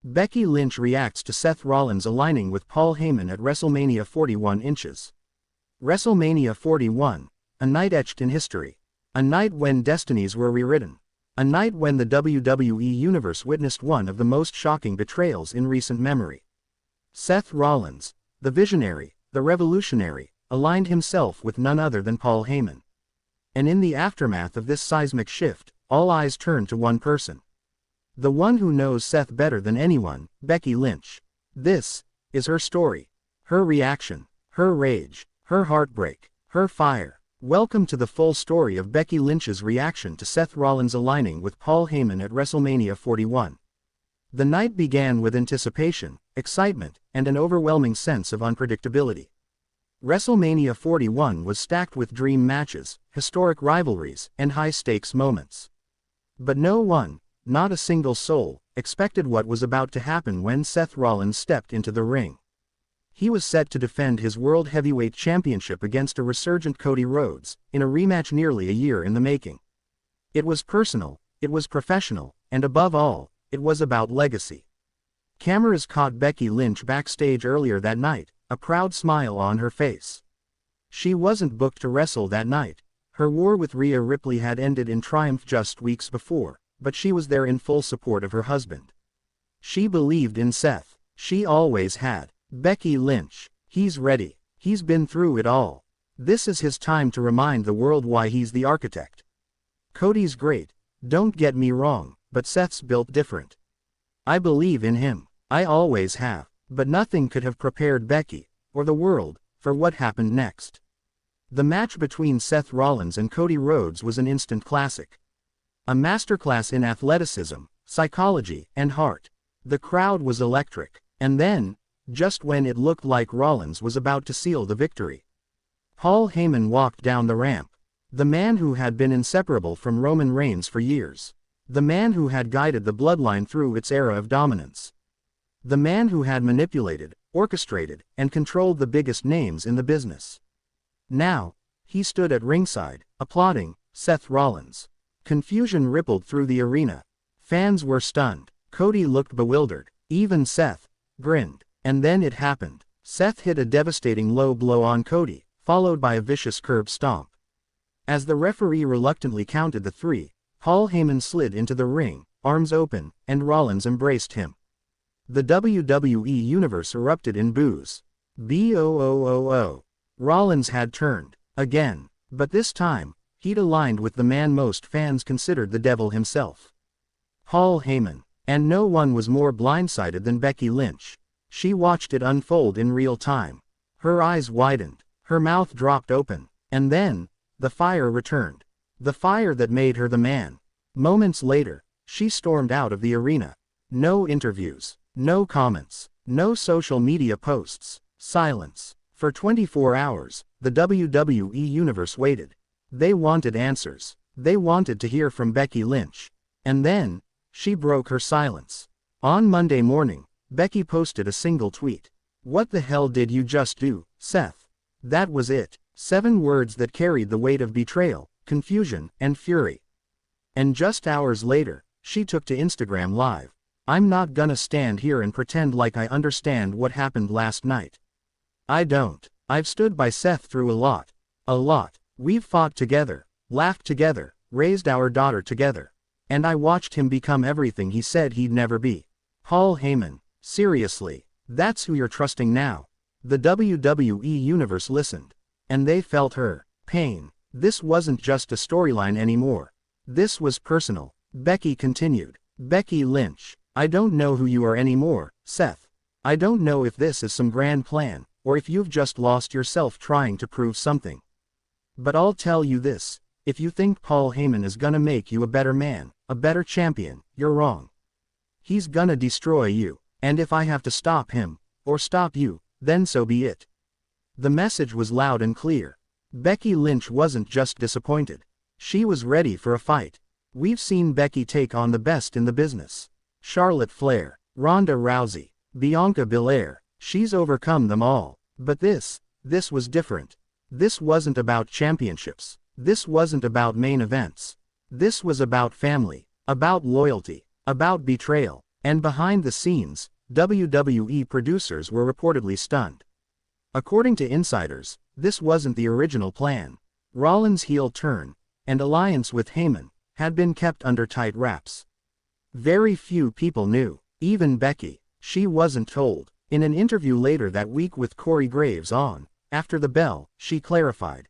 Becky Lynch reacts to Seth Rollins aligning with Paul Heyman at WrestleMania 41 inches. WrestleMania 41, a night etched in history. A night when destinies were rewritten. A night when the WWE Universe witnessed one of the most shocking betrayals in recent memory. Seth Rollins, the visionary, the revolutionary, aligned himself with none other than Paul Heyman. And in the aftermath of this seismic shift, all eyes turned to one person. The one who knows Seth better than anyone, Becky Lynch. This is her story. Her reaction, her rage, her heartbreak, her fire. Welcome to the full story of Becky Lynch's reaction to Seth Rollins aligning with Paul Heyman at WrestleMania 41. The night began with anticipation, excitement, and an overwhelming sense of unpredictability. WrestleMania 41 was stacked with dream matches, historic rivalries, and high-stakes moments. But no one, not a single soul, expected what was about to happen when Seth Rollins stepped into the ring. He was set to defend his World Heavyweight Championship against a resurgent Cody Rhodes, in a rematch nearly a year in the making. It was personal, it was professional, and above all, it was about legacy. Cameras caught Becky Lynch backstage earlier that night, a proud smile on her face. She wasn't booked to wrestle that night. Her war with Rhea Ripley had ended in triumph just weeks before, but she was there in full support of her husband. She believed in Seth. She always had. Becky Lynch. He's ready. He's been through it all. This is his time to remind the world why he's the architect. Cody's great, don't get me wrong, but Seth's built different. I believe in him. I always have. But nothing could have prepared Becky, or the world, for what happened next. The match between Seth Rollins and Cody Rhodes was an instant classic. A masterclass in athleticism, psychology, and heart. The crowd was electric. And then, just when it looked like Rollins was about to seal the victory, Paul Heyman walked down the ramp. The man who had been inseparable from Roman Reigns for years. The man who had guided the bloodline through its era of dominance. The man who had manipulated, orchestrated, and controlled the biggest names in the business. Now, he stood at ringside, applauding Seth Rollins. Confusion rippled through the arena. Fans were stunned. Cody looked bewildered. Even Seth grinned. And then it happened. Seth hit a devastating low blow on Cody, followed by a vicious curb stomp. As the referee reluctantly counted the three, Paul Heyman slid into the ring, arms open, and Rollins embraced him. The WWE Universe erupted in boos. Boo. Rollins had turned. Again. But this time, he'd aligned with the man most fans considered the devil himself. Paul Heyman. And no one was more blindsided than Becky Lynch. She watched it unfold in real time. Her eyes widened. Her mouth dropped open. And then, the fire returned. The fire that made her the man. Moments later, she stormed out of the arena. No interviews. No comments. No social media posts. Silence. For 24 hours, the WWE Universe waited. They wanted answers. They wanted to hear from Becky Lynch. And then, she broke her silence. On Monday morning, Becky posted a single tweet. "What the hell did you just do, Seth?" That was it. 7 words that carried the weight of betrayal, confusion, and fury. And just hours later, she took to Instagram Live. "I'm not gonna stand here and pretend like I understand what happened last night. I don't. I've stood by Seth through a lot. A lot. We've fought together, laughed together, raised our daughter together. And I watched him become everything he said he'd never be." Paul Heyman. Seriously, that's who you're trusting now? The WWE Universe listened. And they felt her pain. This wasn't just a storyline anymore. This was personal. Becky continued. "Becky Lynch, I don't know who you are anymore, Seth. I don't know if this is some grand plan, or if you've just lost yourself trying to prove something. But I'll tell you this, if you think Paul Heyman is gonna make you a better man, a better champion, you're wrong. He's gonna destroy you. And if I have to stop him, or stop you, then so be it." The message was loud and clear. Becky Lynch wasn't just disappointed. She was ready for a fight. We've seen Becky take on the best in the business. Charlotte Flair, Ronda Rousey, Bianca Belair. She's overcome them all. But this was different. This wasn't about championships. This wasn't about main events. This was about family, about loyalty, about betrayal. And behind the scenes, WWE producers were reportedly stunned. According to insiders, this wasn't the original plan. Rollins' heel turn, and alliance with Heyman, had been kept under tight wraps. Very few people knew, even Becky. She wasn't told. In an interview later that week with Corey Graves on After the Bell, she clarified.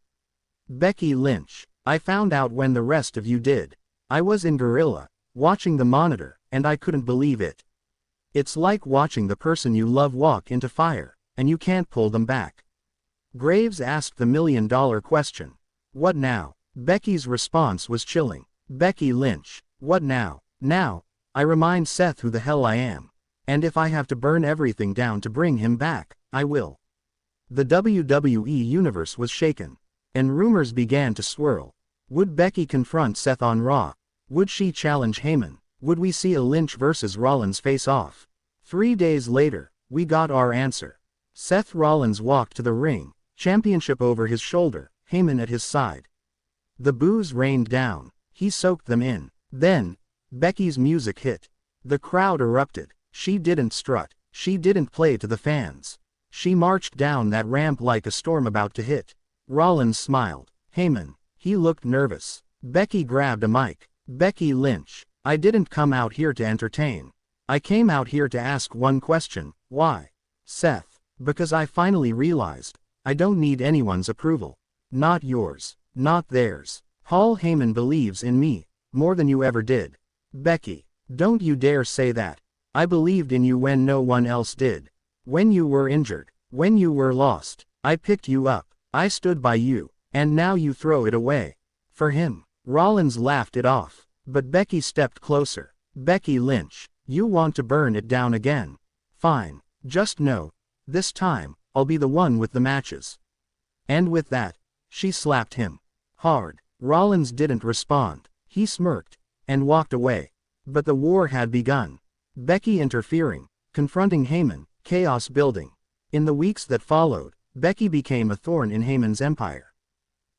Becky Lynch, I found out when the rest of you did. I was in Gorilla, watching the monitor, and I couldn't believe it. It's like watching the person you love walk into fire, and you can't pull them back. Graves asked the million-dollar question. What now? Becky's response was chilling. Becky Lynch, what now? Now, I remind Seth who the hell I am. And if I have to burn everything down to bring him back, I will. The WWE Universe was shaken, and rumors began to swirl. Would Becky confront Seth on Raw? Would she challenge Heyman? Would we see a Lynch vs. Rollins face-off? 3 days later, we got our answer. Seth Rollins walked to the ring, championship over his shoulder, Heyman at his side. The boos rained down. He soaked them in. Then, Becky's music hit. The crowd erupted. She didn't strut. She didn't play to the fans. She marched down that ramp like a storm about to hit. Rollins smiled. Heyman. He looked nervous. Becky grabbed a mic. Becky Lynch. I didn't come out here to entertain. I came out here to ask one question. Why? Seth. Because I finally realized, I don't need anyone's approval. Not yours. Not theirs. Paul Heyman believes in me, more than you ever did. Becky. Don't you dare say that. I believed in you when no one else did. When you were injured. When you were lost. I picked you up. I stood by you. And now you throw it away. For him. Rollins laughed it off. But Becky stepped closer. Becky Lynch. You want to burn it down again. Fine. Just know. This time, I'll be the one with the matches. And with that, she slapped him. Hard. Rollins didn't respond. He smirked. And walked away. But the war had begun. Becky interfering. Confronting Heyman. Chaos building. In the weeks that followed, Becky became a thorn in Heyman's empire.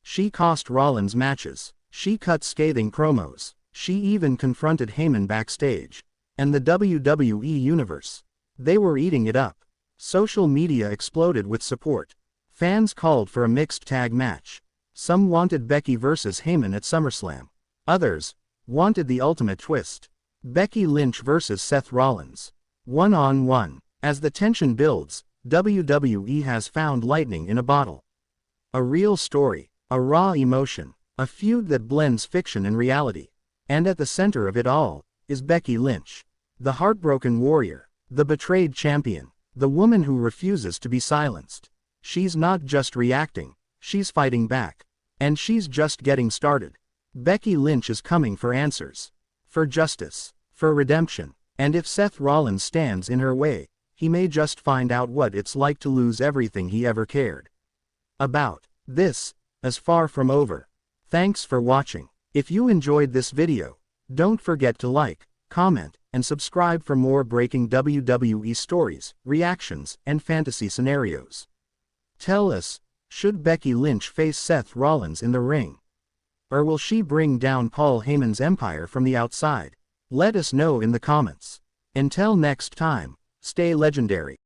She cost Rollins matches. She cut scathing promos. She even confronted Heyman backstage. And the WWE Universe. They were eating it up. Social media exploded with support. Fans called for a mixed tag match. Some wanted Becky vs. Heyman at SummerSlam. Others wanted the ultimate twist. Becky Lynch vs. Seth Rollins. One-on-one. As the tension builds, WWE has found lightning in a bottle. A real story. A raw emotion. A feud that blends fiction and reality. And at the center of it all, is Becky Lynch. The heartbroken warrior. The betrayed champion. The woman who refuses to be silenced. She's not just reacting, she's fighting back. And she's just getting started. Becky Lynch is coming for answers. For justice. For redemption. And if Seth Rollins stands in her way, he may just find out what it's like to lose everything he ever cared about. This is far from over. Thanks for watching. If you enjoyed this video, don't forget to like, comment, and subscribe for more breaking WWE stories, reactions, and fantasy scenarios. Tell us, should Becky Lynch face Seth Rollins in the ring? Or will she bring down Paul Heyman's empire from the outside? Let us know in the comments. Until next time, stay legendary.